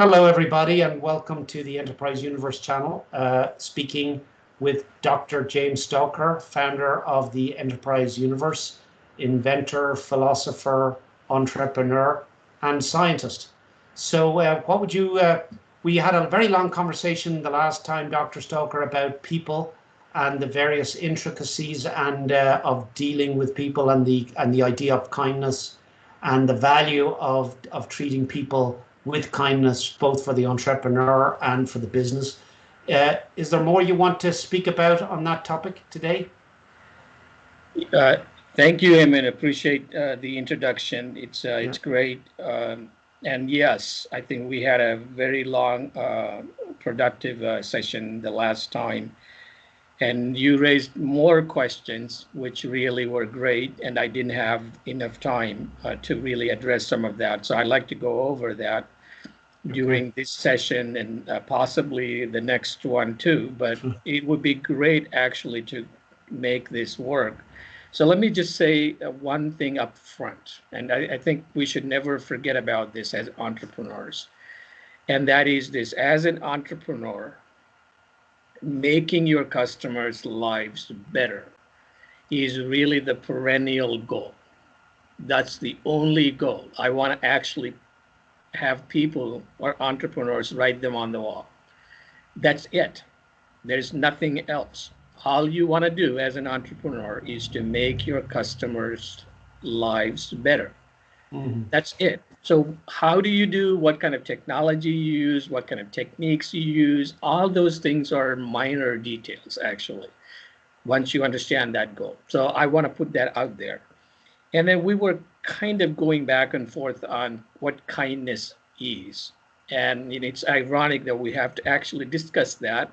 Hello, everybody, and welcome to the Enterprise Universe channel. Speaking with Dr. James Stalker, founder of the Enterprise Universe, inventor, philosopher, entrepreneur, and scientist. So, what would you? We had a very long conversation the last time, Dr. Stalker, about people and the various intricacies and of dealing with people and the idea of kindness and the value of treating people with kindness, both for the entrepreneur and for the business. Is there more you want to speak about on that topic today? Thank you, Eamon. Appreciate the introduction. It's great. And yes, I think we had a very long, productive session the last time. And you raised more questions, which really were great. And I didn't have enough time to really address some of that. So I'd like to go over that during this session and possibly the next one too. But it would be great actually to make this work. So let me just say one thing up front. And I think we should never forget about this as entrepreneurs. And that is this: as an entrepreneur, making your customers' lives better is really the perennial goal. That's the only goal. I want to actually have people or entrepreneurs write them on the wall. That's it. There's nothing else. All you want to do as an entrepreneur is to make your customers' lives better. That's it. So how do you do, what kind of technology you use, what kind of techniques you use, all those things are minor details, actually, once you understand that goal. So I want to put that out there. And then we were kind of going back and forth on what kindness is. And it's ironic that we have to actually discuss that,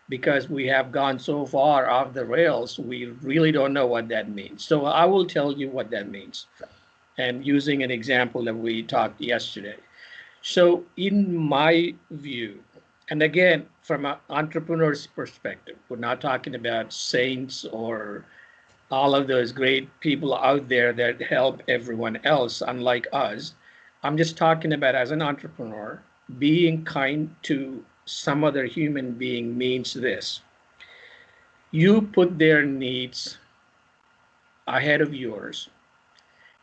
because we have gone so far off the rails, we really don't know what that means. So I will tell you what that means, and using an example that we talked yesterday. So in my view, and again, from an entrepreneur's perspective, we're not talking about saints or all of those great people out there that help everyone else, unlike us. I'm just talking about, as an entrepreneur, being kind to some other human being means this: you put their needs ahead of yours,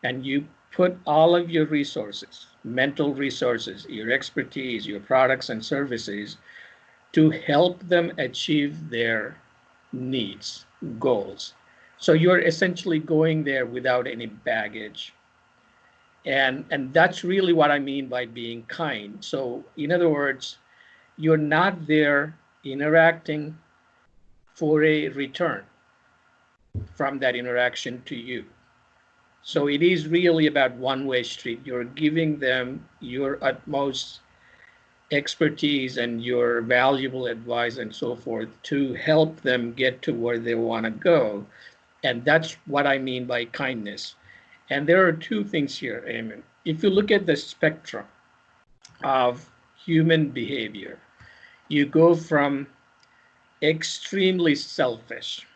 and you put all of your resources, mental resources, your expertise, your products and services, to help them achieve their needs, goals. So you're essentially going there without any baggage. And that's really what I mean by being kind. So in other words, you're not there interacting for a return from that interaction to you. So it is really about one-way street. You're giving them your utmost expertise and your valuable advice and so forth to help them get to where they want to go. And that's what I mean by kindness. And there are two things here, Eamon. If you look at the spectrum of human behavior, you go from extremely selfish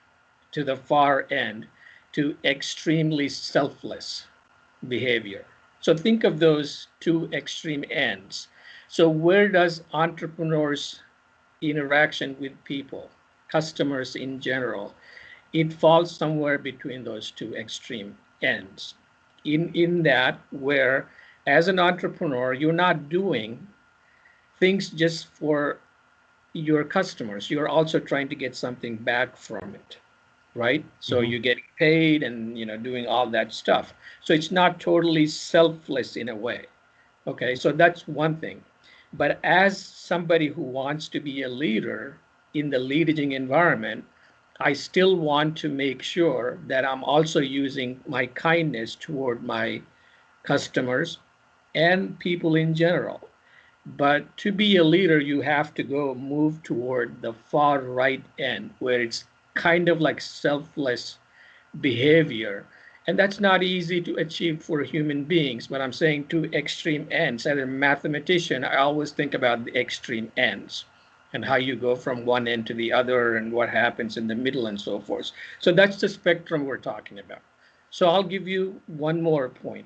to the far end to extremely selfless behavior. So think of those two extreme ends. So where does entrepreneurs' interaction with people, customers in general, it falls somewhere between those two extreme ends. In that, where as an entrepreneur, you're not doing things just for your customers. You're also trying to get something back from it, right? So you're getting paid and doing all that stuff. So it's not totally selfless in a way. Okay, so that's one thing. But as somebody who wants to be a leader in the leading environment, I still want to make sure that I'm also using my kindness toward my customers and people in general. But to be a leader, you have to move toward the far right end, where it's kind of like selfless behavior. And that's not easy to achieve for human beings, but I'm saying two extreme ends. As a mathematician, I always think about the extreme ends and how you go from one end to the other and what happens in the middle and so forth. So that's the spectrum we're talking about. So I'll give you one more point.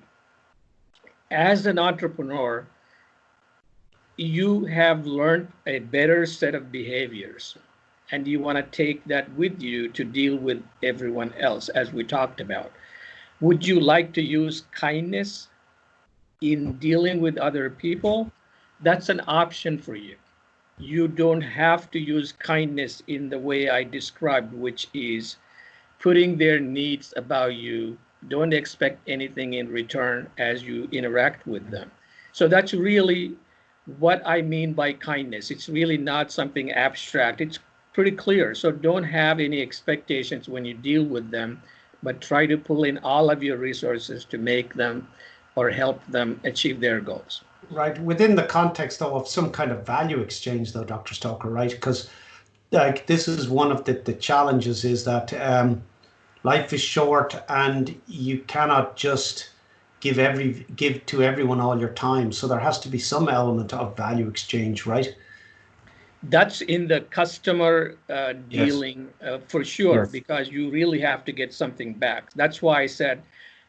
As an entrepreneur, you have learned a better set of behaviors and you want to take that with you to deal with everyone else, as we talked about. Would you like to use kindness in dealing with other people? That's an option for you. You don't have to use kindness in the way I described, which is putting their needs above you. Don't expect anything in return as you interact with them. So that's really what I mean by kindness. It's really not something abstract. It's pretty clear. So don't have any expectations when you deal with them, but try to pull in all of your resources to make them or help them achieve their goals. Right. Within the context, though, of some kind of value exchange, though, Dr. Stalker, right? Because like this is one of the challenges is that life is short and you cannot just give to everyone all your time. So there has to be some element of value exchange, right? That's in the customer Yes. dealing for sure, Yes. because you really have to get something back. That's why I said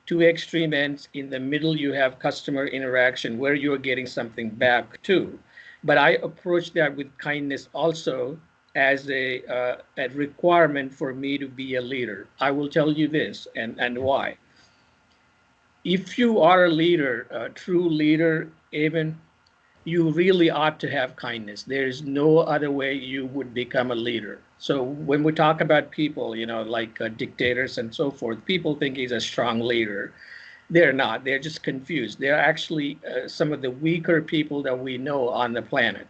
two extreme ends. In the middle, you have customer interaction where you're getting something back too. But I approach that with kindness also as a requirement for me to be a leader. I will tell you this and why. If you are a leader, a true leader, even you really ought to have kindness. There's no other way you would become a leader. So when we talk about people, like dictators and so forth, people think he's a strong leader. They're not. They're just confused. They're actually some of the weaker people that we know on the planet.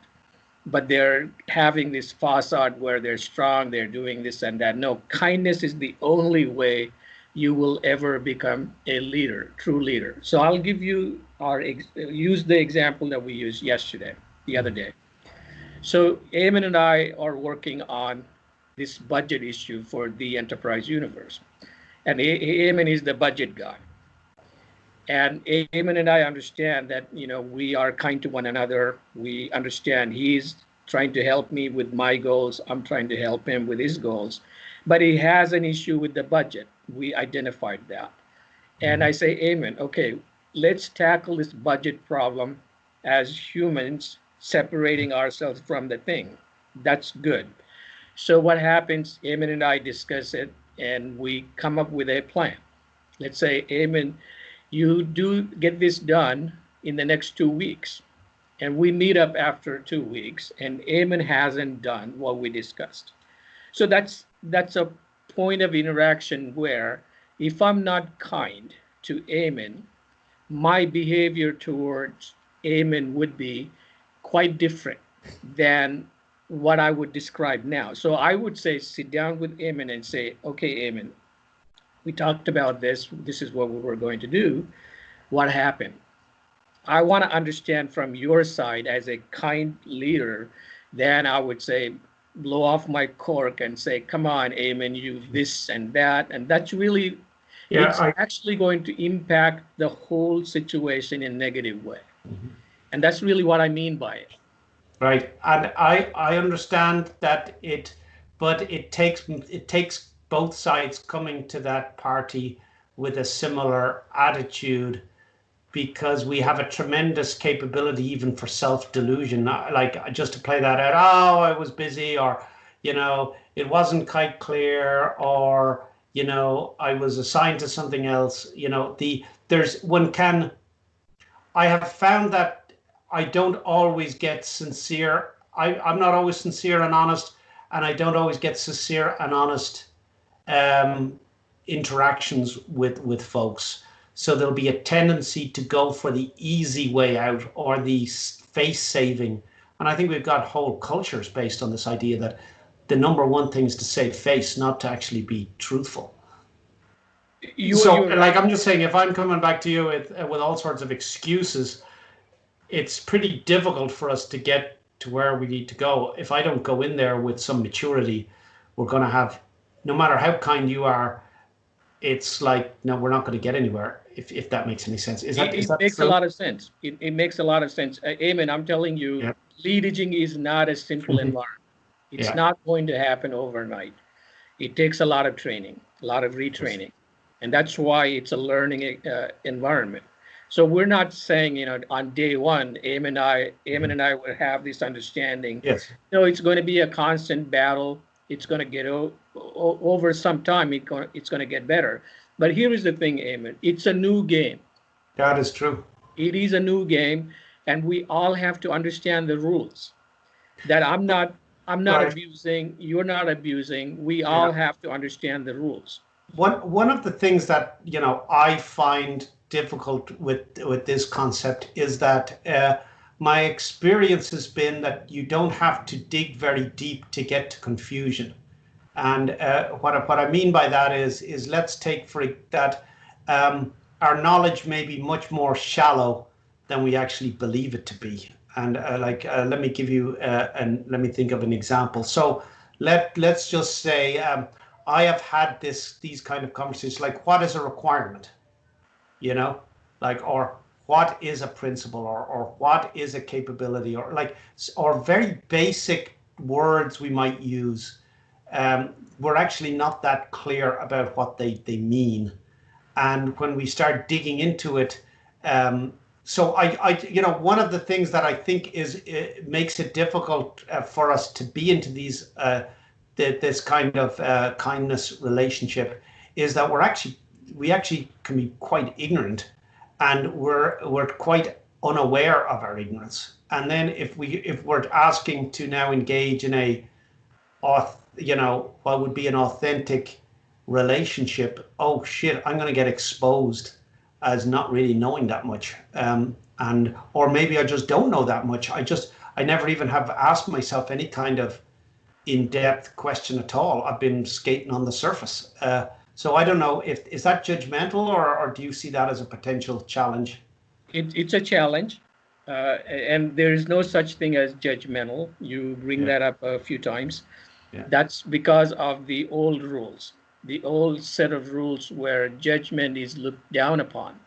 But they're having this facade where they're strong, they're doing this and that. No, kindness is the only way you will ever become a leader, true leader. So I'll give you use the example that we used yesterday, the other day. So Eamon and I are working on this budget issue for the enterprise universe. And Eamon is the budget guy. And Eamon and I understand that, we are kind to one another. We understand he's trying to help me with my goals. I'm trying to help him with his goals. But he has an issue with the budget. We identified that. And I say, Eamon, okay, let's tackle this budget problem as humans, separating ourselves from the thing. That's good. So what happens, Eamon and I discuss it, and we come up with a plan. Let's say, Eamon, you do get this done in the next 2 weeks. And we meet up after 2 weeks, and Eamon hasn't done what we discussed. So that's a point of interaction where if I'm not kind to Eamon, my behavior towards Eamon would be quite different than what I would describe now. So I would say, sit down with Eamon and say, okay, Eamon, we talked about this. This is what we were going to do. What happened? I want to understand from your side as a kind leader. Then I would say, blow off my cork and say, come on, Eamon, you this and that. And that's really, it's actually going to impact the whole situation in a negative way. And that's really what I mean by it. Right. And I understand that but it takes both sides coming to that party with a similar attitude, because we have a tremendous capability even for self-delusion. Like, just to play that out, oh, I was busy, or it wasn't quite clear, or I was assigned to something else. I have found that I don't always get sincere. I'm not always sincere and honest, and I don't always get sincere and honest interactions with folks. So there'll be a tendency to go for the easy way out or the face saving. And I think we've got whole cultures based on this idea that the number one thing is to save face, not to actually be truthful. Like, I'm just saying, if I'm coming back to you with all sorts of excuses, it's pretty difficult for us to get to where we need to go. If I don't go in there with some maturity, we're going to have, no matter how kind you are, it's like, no, we're not going to get anywhere, if that makes any sense. Is that makes true? A lot of sense. It makes a lot of sense. Eamon, I'm telling you, leading is not a simple environment. It's not going to happen overnight. It takes a lot of training, a lot of retraining. And that's why it's a learning environment. So we're not saying, on day one, Eamon and I will have this understanding. Yes. No, it's going to be a constant battle. It's going to get over some time. It's going to get better. But here is the thing, Eamon. It's a new game. That is true. It is a new game, and we all have to understand the rules. That I'm not Right. abusing. You're not abusing. We all Yeah. have to understand the rules. One of the things that I find difficult with this concept is that my experience has been that you don't have to dig very deep to get to confusion. And what I mean by that is let's take for that our knowledge may be much more shallow than we actually believe it to be. And let me give you and let me think of an example. So let's just say I have had these kind of conversations like what is a requirement, you know, like or what is a principle or what is a capability or very basic words we might use. We're actually not that clear about what they mean. And when we start digging into it, so one of the things that I think it makes it difficult for us to be into this kind of kindness relationship is that we actually can be quite ignorant, and we're quite unaware of our ignorance. And then if we're asking to now engage in what would be an authentic relationship, oh shit, I'm going to get exposed as not really knowing that much, and or maybe I just don't know that much. I never even have asked myself any kind of in-depth question at all. I've been skating on the surface. So I don't know if is that judgmental, or do you see that as a potential challenge? It's a challenge, and there is no such thing as judgmental. You bring Yeah, that up a few times. yeah, That's because of the old rules, the old set of rules where judgment is looked down upon.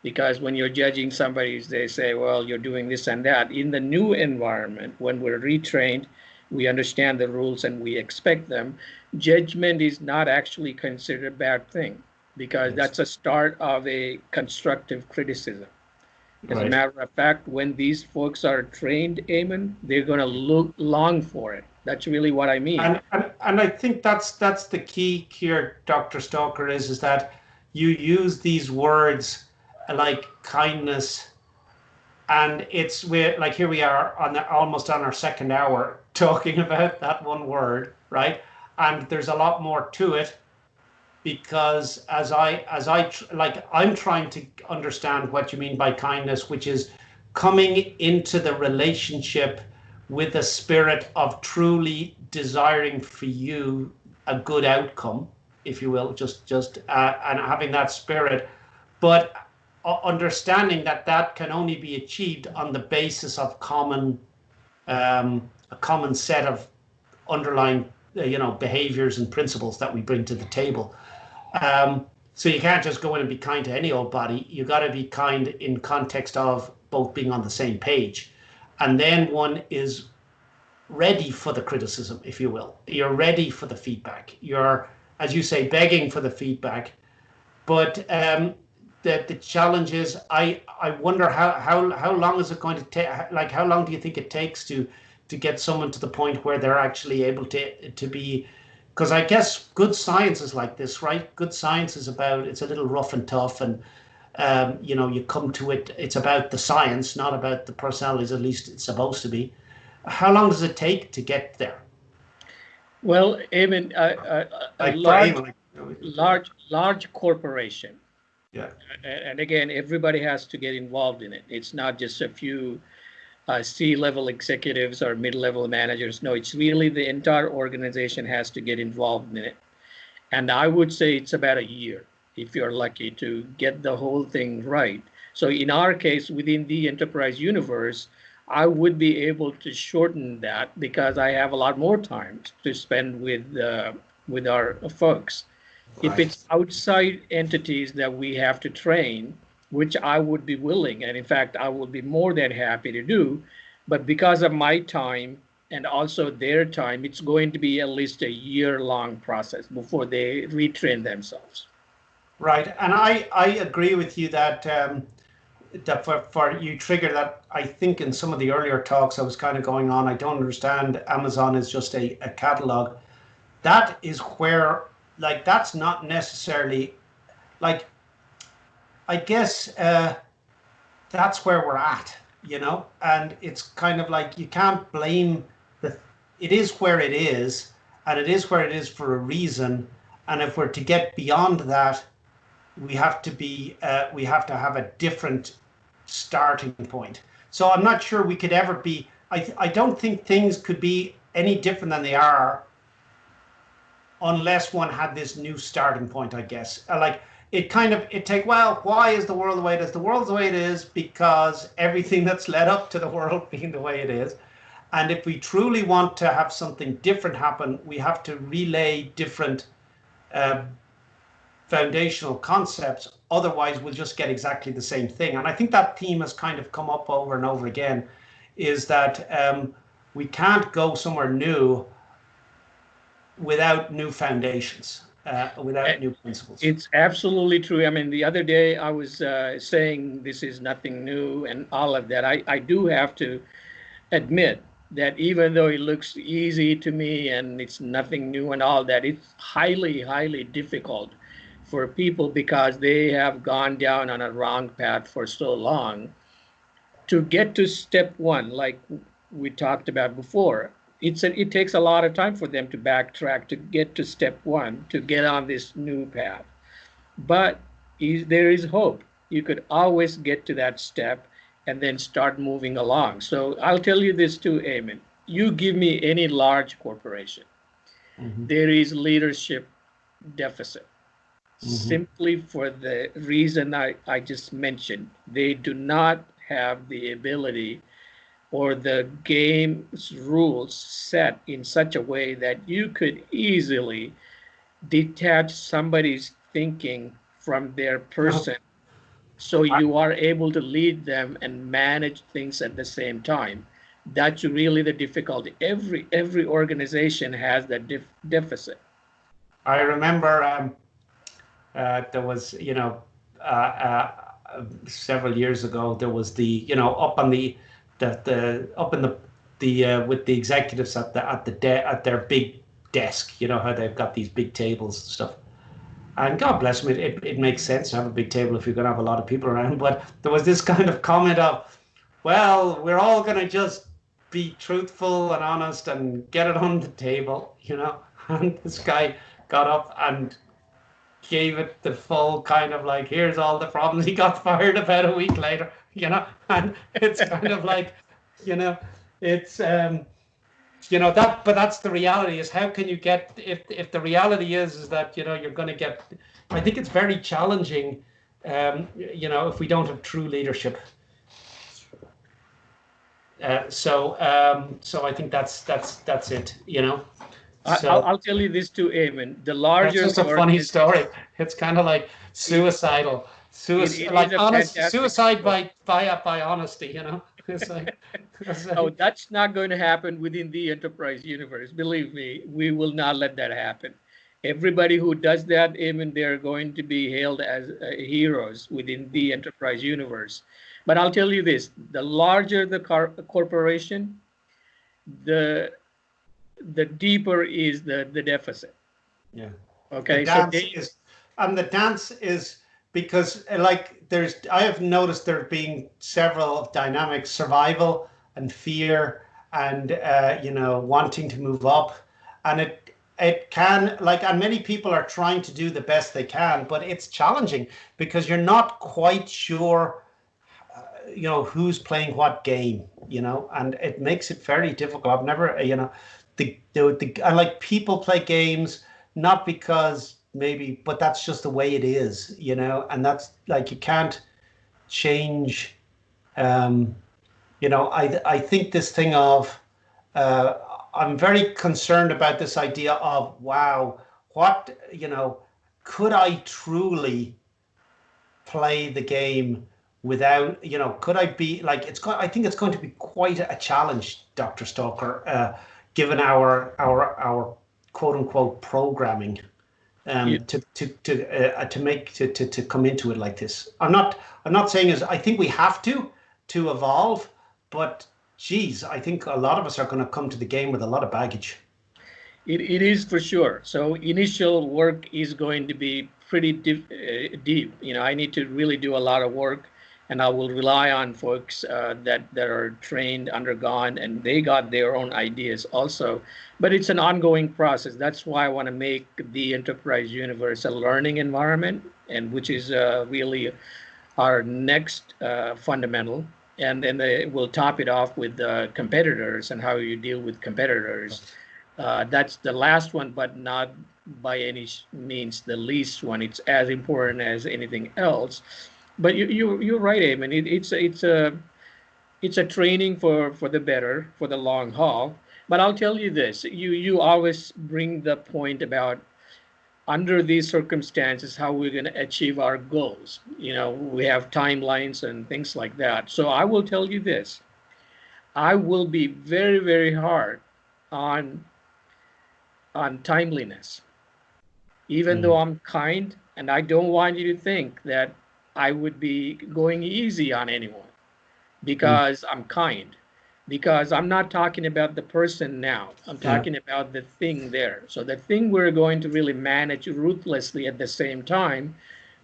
Because when you're judging somebody, they say, well, you're doing this and that. In the new environment, when we're retrained, we understand the rules and we expect them. Judgment is not actually considered a bad thing because yes, that's a start of a constructive criticism. As a right. matter of fact, when these folks are trained, Eamon, they're going to look long for it. That's really what I mean. And I think that's the key here, Dr. Stalker, is that you use these words like kindness, and we're like here we are almost on our second hour talking about that one word, right? And there's a lot more to it because I'm trying to understand what you mean by kindness, which is coming into the relationship with a spirit of truly desiring for you a good outcome, if you will, just and having that spirit, but understanding that that can only be achieved on the basis of a common set of underlying behaviors and principles that we bring to the table. So you can't just go in and be kind to any old body. You got to be kind in context of both being on the same page, and then one is ready for the criticism, if you will. You're ready for the feedback. You're, as you say, begging for the feedback. But the challenge is, I wonder how long is it going to take? Like, how long do you think it takes to get someone to the point where they're actually able to be? Because I guess good science is like this, right? Good science is it's a little rough and tough, and you come to it. It's about the science, not about the personalities. At least it's supposed to be. How long does it take to get there? Well, even a Like for large, aim, like, large corporation, yeah, and again, everybody has to get involved in it. It's not just a few C-level executives or mid-level managers. No, it's really the entire organization has to get involved in it. And I would say it's about a year if you're lucky to get the whole thing right. So in our case, within the enterprise universe, I would be able to shorten that because I have a lot more time to spend with our folks. If right. it's outside entities that we have to train, which I would be willing, and in fact, I would be more than happy to do, but because of my time and also their time, it's going to be at least a year-long process before they retrain themselves. Right, and I agree with you that that for you trigger that. I think in some of the earlier talks I was kind of going on, I don't understand, Amazon is just a catalog. That is where, like, that's not necessarily, like, I guess that's where we're at, and it's kind of like you can't blame the, it is where it is, and it is where it is for a reason. And if we're to get beyond that, we have to have a different starting point. So I'm not sure we could ever be. I don't think things could be any different than they are unless one had this new starting point, I guess. Like well, why is the world the way it is? The world's the way it is because everything that's led up to the world being the way it is. And if we truly want to have something different happen, we have to relay different uh, foundational concepts. Otherwise, we'll just get exactly the same thing. And I think that theme has kind of come up over and over again, is that we can't go somewhere new without new foundations, without new principles. It's absolutely true. I mean, the other day I was saying this is nothing new and all of that. I do have to admit that even though it looks easy to me and it's nothing new and all that, it's highly, highly difficult for people because they have gone down on a wrong path for so long to get to step one, like we talked about before. It takes a lot of time for them to backtrack to get to step one, to get on this new path. But there is hope. You could always get to that step and then start moving along. So I'll tell you this too, Eamon. You give me any large corporation, there is leadership deficit. Simply for the reason I just mentioned. They do not have the ability or the game's rules set in such a way that you could easily detach somebody's thinking from their person, so you are able to lead them and manage things at the same time. That's really the difficulty. Every organization has that deficit. I remember there was, several years ago, there was up on up in the with the executives at their big desk. You know how they've got these big tables and stuff. And God bless them, it makes sense to have a big table if you're going to have a lot of people around. But there was this kind of comment of, well, we're all going to just be truthful and honest and get it on the table, And this guy got up and gave it the full kind of like, here's all the problems. He got fired about a week later, and it's kind of like, it's that, but that's the reality. Is how can you get, if the reality is that you're going to get, I think it's very challenging, if we don't have true leadership. So I think that's it. So, I'll tell you this too, Eamon. The larger, it's just a funny story. It's kind of like suicidal, like honest suicide by honesty. It's like, oh, that's not going to happen within the enterprise universe. Believe me, we will not let that happen. Everybody who does that, Eamon, they're going to be hailed as heroes within the enterprise universe. But I'll tell you this: the larger the corporation, the deeper is the deficit. Yeah. Okay. The dance is because I have noticed there being several dynamics: survival and fear, and wanting to move up, and it can, and many people are trying to do the best they can, but it's challenging because you're not quite sure who's playing what game, and it makes it very difficult. I've never, I like people play games not because maybe, but that's just the way it is, and that's like, you can't change. I think this thing of, I'm very concerned about this idea of, wow, what, could I truly play the game without, could I be like, I think it's going to be quite a challenge, Dr. Stalker, given our quote unquote programming. Yeah. to come into it like this. I'm not saying is I think we have to evolve, but geez, I think a lot of us are going to come to the game with a lot of baggage. It is for sure. So initial work is going to be pretty deep. You know, I need to really do a lot of work, and I will rely on folks that are trained, undergone, and they got their own ideas also. But it's an ongoing process. That's why I want to make the enterprise universe a learning environment, and which is really our next fundamental. And then we'll top it off with competitors and how you deal with competitors. That's the last one, but not by any means the least one. It's as important as anything else. But you're right, Eamon. It's a training for the better, for the long haul. But I'll tell you this: you always bring the point about under these circumstances how we're going to achieve our goals. You know, we have timelines and things like that. So I will tell you this: I will be very, very hard on timeliness, even though Mm, I'm kind, and I don't want you to think that I would be going easy on anyone mm, because I'm kind. Because I'm not talking about the person now. I'm yeah. talking about the thing there. So the thing we're going to really manage ruthlessly at the same time,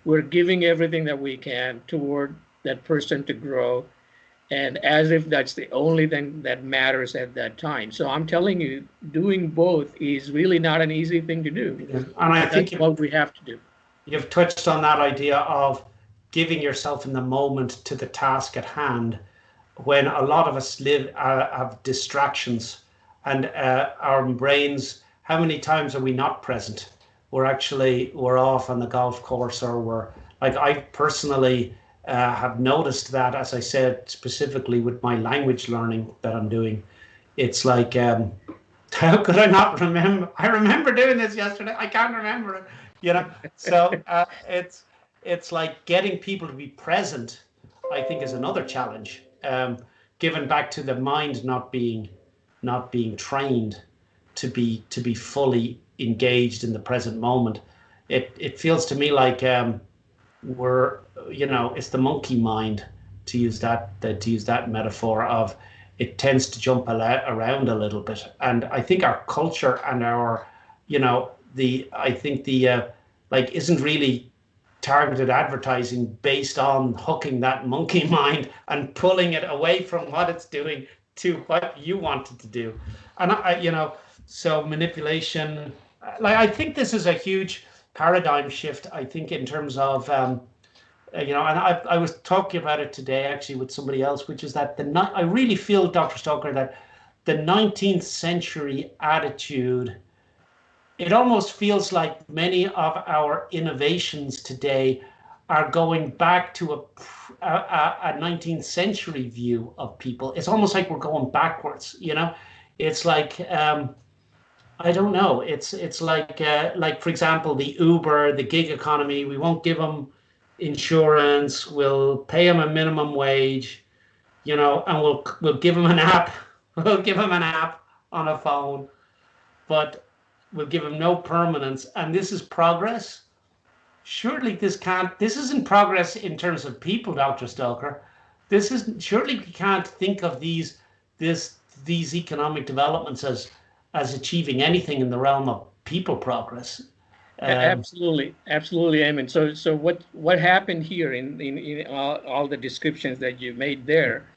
we're giving everything that we can toward that person to grow, and as if that's the only thing that matters at that time. So I'm telling you, doing both is really not an easy thing to do, Yeah. And I but that's think what we have to do. you've touched on that idea of giving yourself in the moment to the task at hand when a lot of us live have distractions and our brains, how many times are we not present? We're off on the golf course, or we're like, I personally have noticed that, as I said, specifically with my language learning that I'm doing. It's like, how could I not remember? I remember doing this yesterday. I can't remember it. So it's like getting people to be present. I think is another challenge. Given back to the mind not being trained to be fully engaged in the present moment. It feels to me like we're it's the monkey mind, to use that metaphor of, it tends to jump around a little bit. And I think our culture and our the I think the like isn't really targeted advertising based on hooking that monkey mind and pulling it away from what it's doing to what you want it to do. And so manipulation, like, I think this is a huge paradigm shift, I think, in terms of and I was talking about it today actually with somebody else, which is that I really feel, Dr. Stoker, that the 19th century attitude, it almost feels like many of our innovations today are going back to a 19th century view of people. It's almost like we're going backwards. It's like, I don't know. It's like, for example, the Uber, the gig economy. We won't give them insurance. We'll pay them a minimum wage, and we'll give them an app. We'll give them an app on a phone, but we'll give them no permanence. And this is progress. Surely this isn't progress in terms of people, Dr. Stoker. This isn't, surely we can't think of these economic developments as achieving anything in the realm of people progress. Um, Absolutely, absolutely, Eamon. So what happened here in all the descriptions that you made there?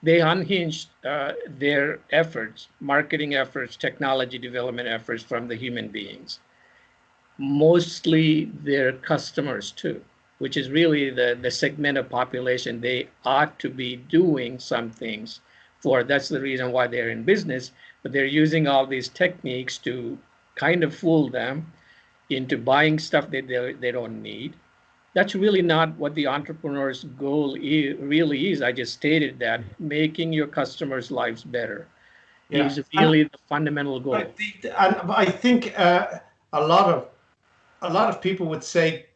They unhinged their efforts, marketing efforts, technology development efforts from the human beings, mostly their customers too, which is really the segment of population they ought to be doing some things for. That's the reason why they're in business, but they're using all these techniques to kind of fool them into buying stuff that they don't need. That's really not what the entrepreneur's goal really is. I just stated that making your customers' lives better yeah, is and really the fundamental goal. I think a lot of a lot of people would say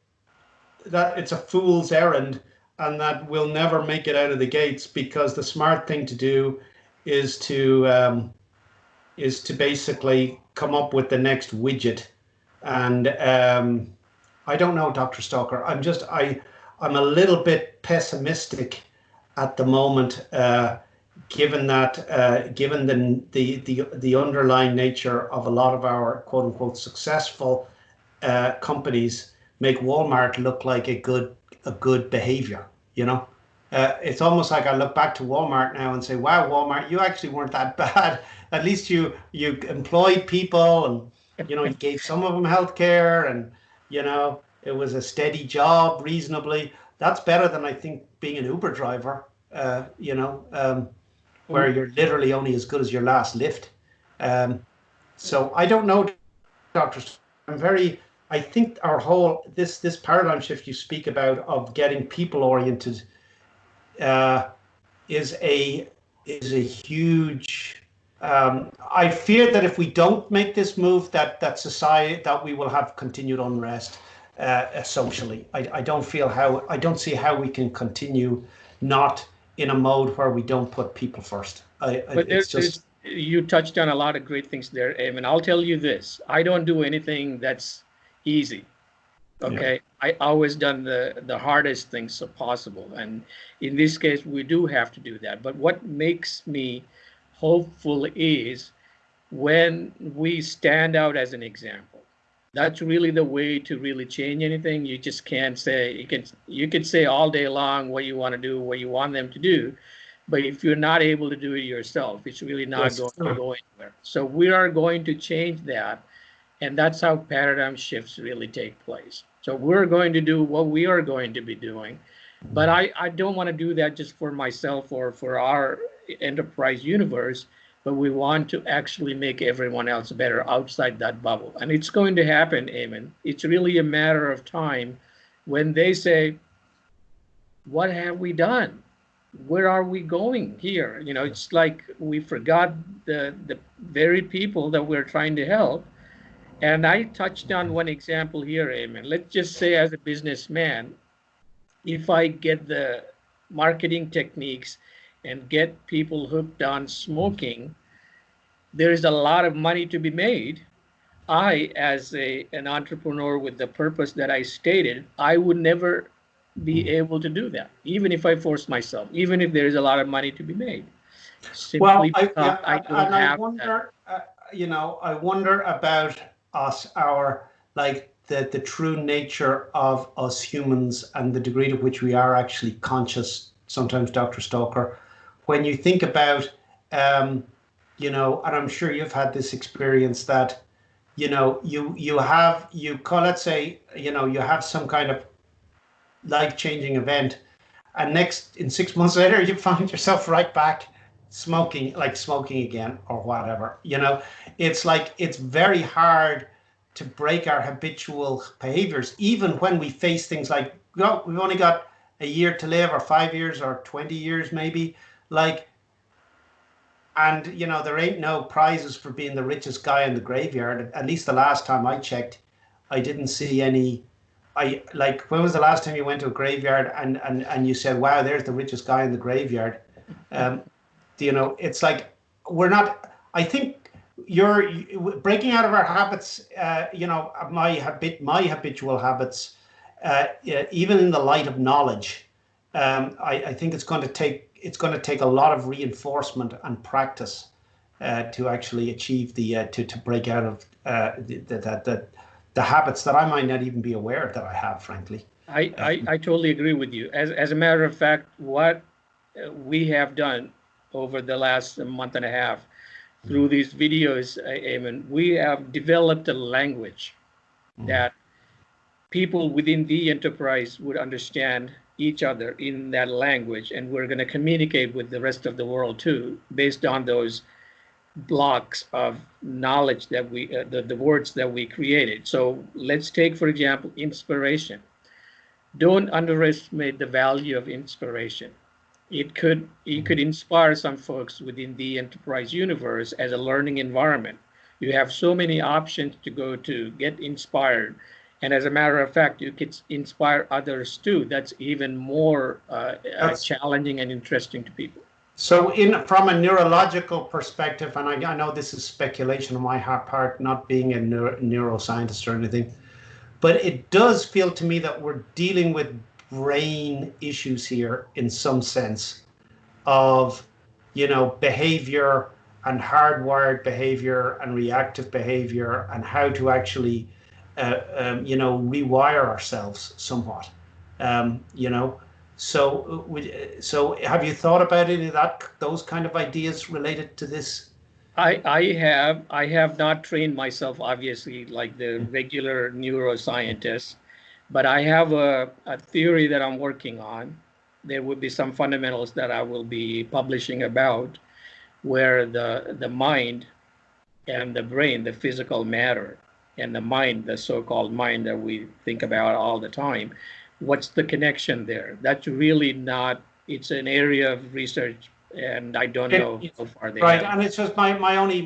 that it's a fool's errand and that we'll never make it out of the gates, because the smart thing to do is to is to basically come up with the next widget And I don't know, Dr. Stalker. I'm a little bit pessimistic at the moment, given the underlying nature of a lot of our quote unquote successful companies make Walmart look like a good behavior. You know, it's almost like I look back to Walmart now and say, "Wow, Walmart, you actually weren't that bad. At least you employed people, and you gave some of them health care, and it was a steady job, reasonably. That's better than I think being an Uber driver. Where Oh, you're literally only as good as your last lift. So I don't know, Doctor. I'm very. I think our whole this paradigm shift you speak about of getting people oriented uh, is a huge. I fear that if we don't make this move, that we will have continued unrest socially. I don't see how we can continue not in a mode where we don't put people first. but It's just you touched on a lot of great things there, Eamon. I'll tell you this: I don't do anything that's easy. yeah. Okay, I always done the hardest things possible, and in this case, we do have to do that. But what makes me hopeful is when we stand out as an example. That's really the way to really change anything. You just can't say you can say all day long what you want to do, what you want them to do, but if you're not able to do it yourself, it's really not Yes. going to go anywhere. So we are going to change that, and that's how paradigm shifts really take place. So we're going to do what we are going to be doing, but I don't want to do that just for myself or for our enterprise universe, but we want to actually make everyone else better outside that bubble. And it's going to happen, Eamon. It's really a matter of time when they say, what have we done? Where are we going here? It's like we forgot the very people that we're trying to help. And I touched on one example here, Eamon. Let's just say, as a businessman, if I get the marketing techniques and get people hooked on smoking, there is a lot of money to be made. I, as an entrepreneur with the purpose that I stated, I would never be able to do that, even if I force myself, even if there is a lot of money to be made, Well, simply because I don't and I have that. wonder, I wonder about us, our like the true nature of us humans and the degree to which we are actually conscious. Sometimes, Dr. Stalker, when you think about, and I'm sure you've had this experience that, let's say, you have some kind of life-changing event, and next in 6 months later you find yourself right back smoking again or whatever. It's like it's very hard to break our habitual behaviors, even when we face things like, we've only got a year to live, or 5 years, or 20 years maybe. Like, and there ain't no prizes for being the richest guy in the graveyard. At least the last time I checked, I didn't see any. When was the last time you went to a graveyard and you said, "Wow, there's the richest guy in the graveyard"? Um, it's like we're not. I think you're breaking out of our habits. My habitual habits, even in the light of knowledge. I think it's going to take a lot of reinforcement and practice to actually achieve to break out of the habits that I might not even be aware that I have, frankly. I totally agree with you. As a matter of fact, what we have done over the last month and a half through these videos, Eamon, we have developed a language that people within the enterprise would understand each other in that language, and we're going to communicate with the rest of the world too, based on those blocks of knowledge that the words that we created. So let's take, for example, inspiration. Don't underestimate the value of inspiration. It could inspire some folks within the enterprise universe as a learning environment. You have so many options to go to get inspired, and as a matter of fact, you could inspire others too. That's even more That's challenging and interesting to people. So from a neurological perspective, and I know this is speculation on my part, not being a neuroscientist or anything, but it does feel to me that we're dealing with brain issues here in some sense of, behavior and hardwired behavior and reactive behavior and how to actually, rewire ourselves somewhat. Um, you know, so have you thought about any of those kind of ideas related to this? I have not trained myself, obviously, like the regular neuroscientist, but I have a theory that I'm working on. There will be some fundamentals that I will be publishing about, where the mind and the brain, the physical matter, and the mind, the so-called mind that we think about all the time, what's the connection there? That's really not, it's an area of research, and I don't know how far they Right, have. and it's just my only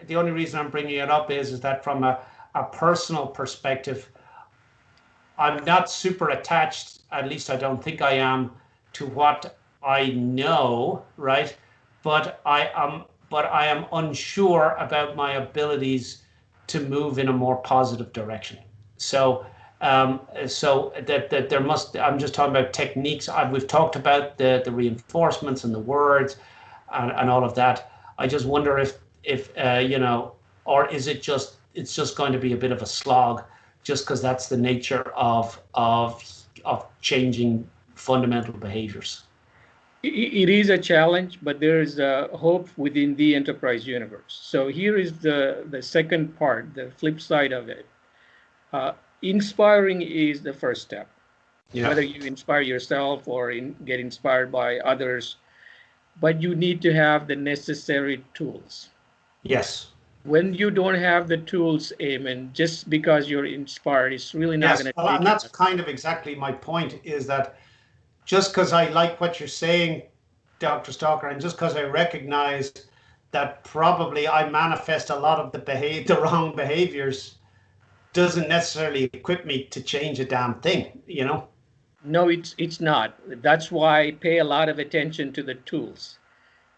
the only reason I'm bringing it up is that from a personal perspective, I'm not super attached, at least I don't think I am, to what I know, right? But I am unsure about my abilities to move in a more positive direction. So that there must. I'm just talking about techniques. We've talked about the reinforcements and the words and all of that. I just wonder if or is it's just going to be a bit of a slog, just because that's the nature of changing fundamental behaviors. It is a challenge, but there is a hope within the enterprise universe. So here is the second part, the flip side of it. Inspiring is the first step. Yeah. Whether you inspire yourself or get inspired by others, but you need to have the necessary tools. Yes. When you don't have the tools, Eamon, just because you're inspired, it's really not Yes. going to Well, take and you. that's kind of exactly my point, is that just because I like what you're saying, Dr. Stalker, and just because I recognize that probably I manifest a lot of the wrong behaviors, doesn't necessarily equip me to change a damn thing. No, it's not. That's why I pay a lot of attention to the tools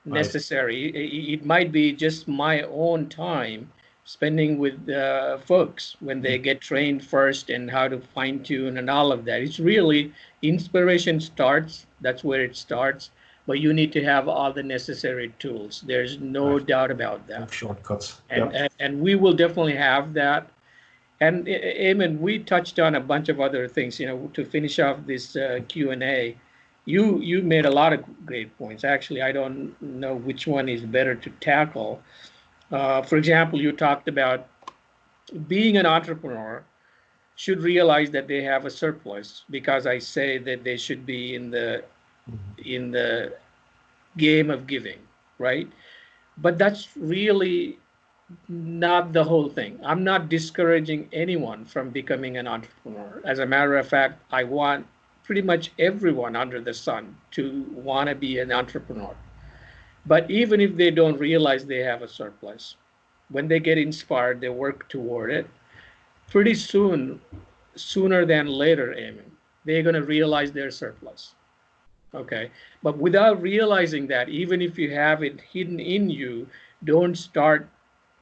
Right. necessary. It might be just my own time spending with folks when they get trained first and how to fine tune and all of that. It's really inspiration starts. That's where it starts. But you need to have all the necessary tools. There's no Right. doubt about No that. shortcuts. And, Yep. and we will definitely have that. And Eamon, we touched on a bunch of other things, to finish off this Q&A. You made a lot of great points. Actually, I don't know which one is better to tackle. For example, you talked about being an entrepreneur should realize that they have a surplus, because I say that they should be in the game of giving, right? But that's really not the whole thing. I'm not discouraging anyone from becoming an entrepreneur. As a matter of fact, I want pretty much everyone under the sun to want to be an entrepreneur. But even if they don't realize they have a surplus, when they get inspired, they work toward it. Pretty soon, sooner than later, Eamon, they're going to realize their surplus. Okay. But without realizing that, even if you have it hidden in you, don't start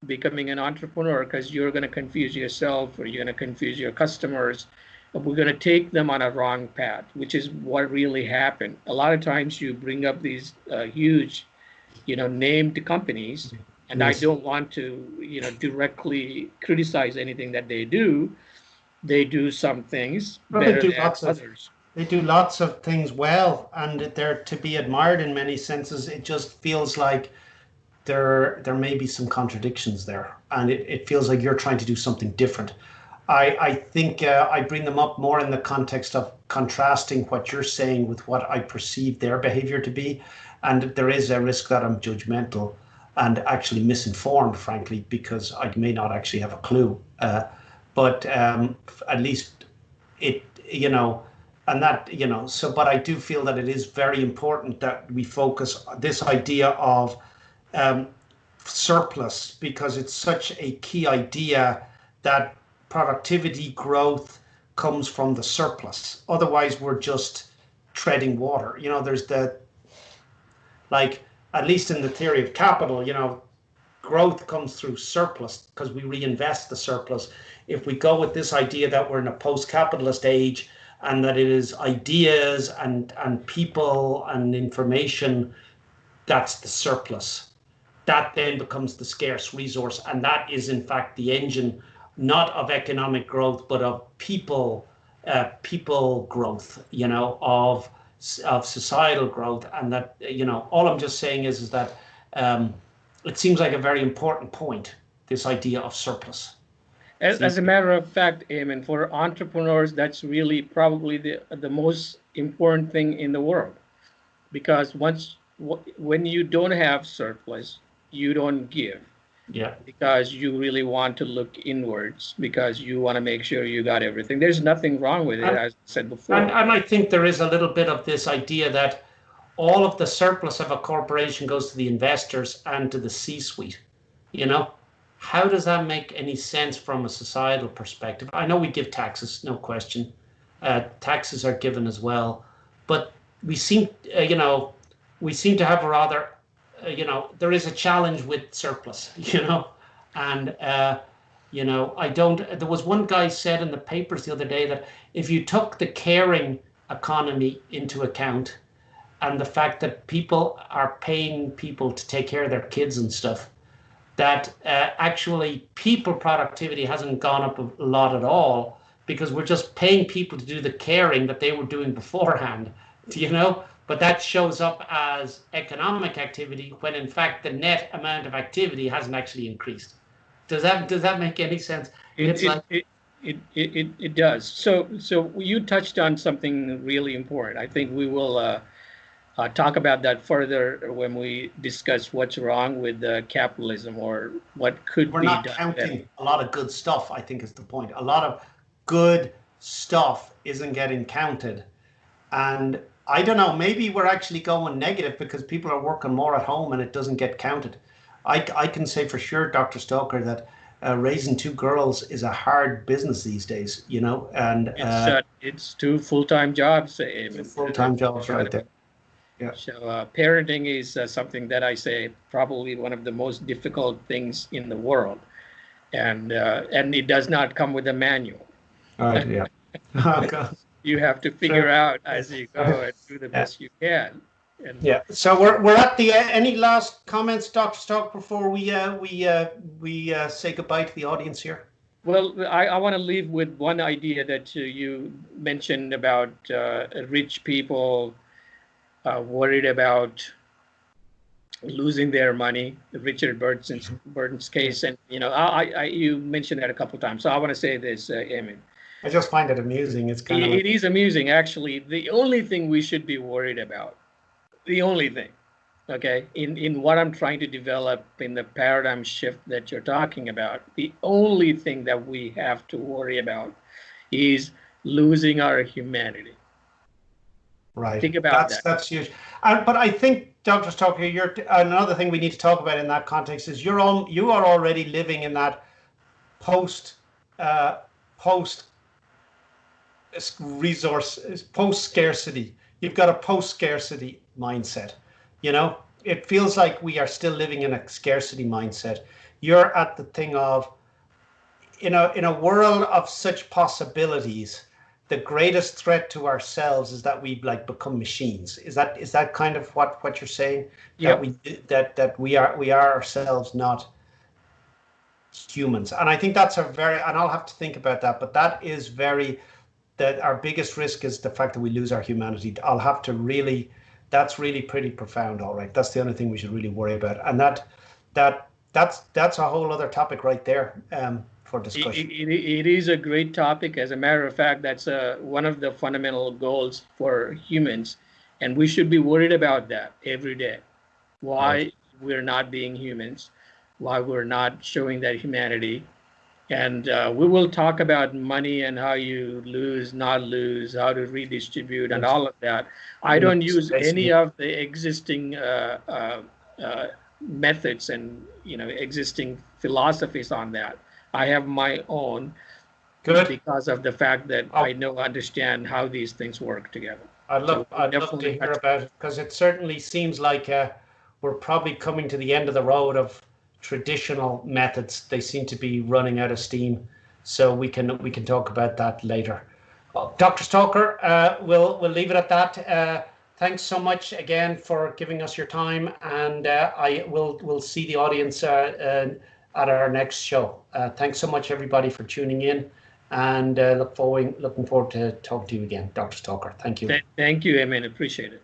becoming an entrepreneur, because you're going to confuse yourself or you're going to confuse your customers. We're going to take them on a wrong path, which is what really happened. A lot of times you bring up these huge, named companies, and I Yes. don't want to, directly criticize anything that they do. They do some things Well, they better do than lots of others. they do lots of things well, and they're to be admired in many senses. It just feels like there may be some contradictions there, and it feels like you're trying to do something different. I think I bring them up more in the context of contrasting what you're saying with what I perceive their behavior to be, and there is a risk that I'm judgmental and actually misinformed, frankly, because I may not actually have a clue. But at least it, and that, so, but I do feel that it is very important that we focus on this idea of um, surplus, because it's such a key idea that productivity growth comes from the surplus. Otherwise, we're just treading water. There's like at least in the theory of capital, growth comes through surplus because we reinvest the surplus. If we go with this idea that we're in a post-capitalist age and that it is ideas and people and information, that's the surplus. That then becomes the scarce resource, and that is in fact the engine, not of economic growth, but of people growth, of societal growth. And that, all I'm just saying is that it seems like a very important point, this idea of surplus. As a matter of fact, Eamon, for entrepreneurs, that's really probably the most important thing in the world, because when you don't have surplus, you don't give. Yeah. Because you really want to look inwards, because you want to make sure you got everything. There's nothing wrong with it, as I said before. And I think there is a little bit of this idea that all of the surplus of a corporation goes to the investors and to the C-suite. How does that make any sense from a societal perspective? I know we give taxes, no question. Taxes are given as well, but we seem to have a rather, there is a challenge with surplus, and there was one guy said in the papers the other day that if you took the caring economy into account and the fact that people are paying people to take care of their kids and stuff, that actually people productivity hasn't gone up a lot at all, because we're just paying people to do the caring that they were doing beforehand, but that shows up as economic activity when in fact the net amount of activity hasn't actually increased. Does that make any sense? It does. So you touched on something really important. I think we will talk about that further when we discuss what's wrong with capitalism, or what could be done. We're not counting a lot of good stuff, I think is the point. A lot of good stuff isn't getting counted. And I don't know, maybe we're actually going negative because people are working more at home and it doesn't get counted. I can say for sure, Dr. Stalker, that raising two girls is a hard business these days, and it's two full-time jobs. Two full-time jobs right there. Yeah. So parenting is something that I say probably one of the most difficult things in the world, and it does not come with a manual. All right. Yeah. Oh, God. You have to figure out as you go and do the best you can. And yeah. So we're at the any last comments, Dr. Stock, before we say goodbye to the audience here? Well, I want to leave with one idea that you mentioned about rich people worried about losing their money, Richard Burton's case, and you mentioned that a couple of times. So I want to say this, Eamon. I just find it amusing. It's kind of. It is amusing, actually. The only thing we should be worried about, the only thing, okay, in what I'm trying to develop in the paradigm shift that you're talking about, the only thing that we have to worry about is losing our humanity. Right. Think about that. That's huge. But I think, Dr. Stoker, another thing we need to talk about in that context is you are already living in that post scarcity. You've got a post scarcity mindset. It feels like we are still living in a scarcity mindset. You're at the thing of, in a world of such possibilities, the greatest threat to ourselves is that we become machines. Is that kind of what you're saying? Yeah. That we are ourselves not humans. And I think that's and I'll have to think about that, but that our biggest risk is the fact that we lose our humanity. That's really pretty profound. All right. That's the only thing we should really worry about. And that's a whole other topic right there. For discussion. It is a great topic. As a matter of fact, that's one of the fundamental goals for humans, and we should be worried about that every day. Why we're not being humans, why we're not showing that humanity. And we will talk about money and how you not lose, how to redistribute, and all of that. I don't use any of the existing methods and existing philosophies on that. I have my own. Good. Because of the fact that I understand how these things work together. I'd So love to definitely, hear about it because it certainly seems like we're probably coming to the end of the road of traditional methods. They seem to be running out of steam, so we can talk about that later. Well, Dr. Stalker, we'll leave it at that. Thanks so much again for giving us your time, and I will see the audience at our next show. Thanks so much, everybody, for tuning in, and looking forward to talking to you again, Dr. Stalker. Thank you. thank you, Emin. Appreciate it.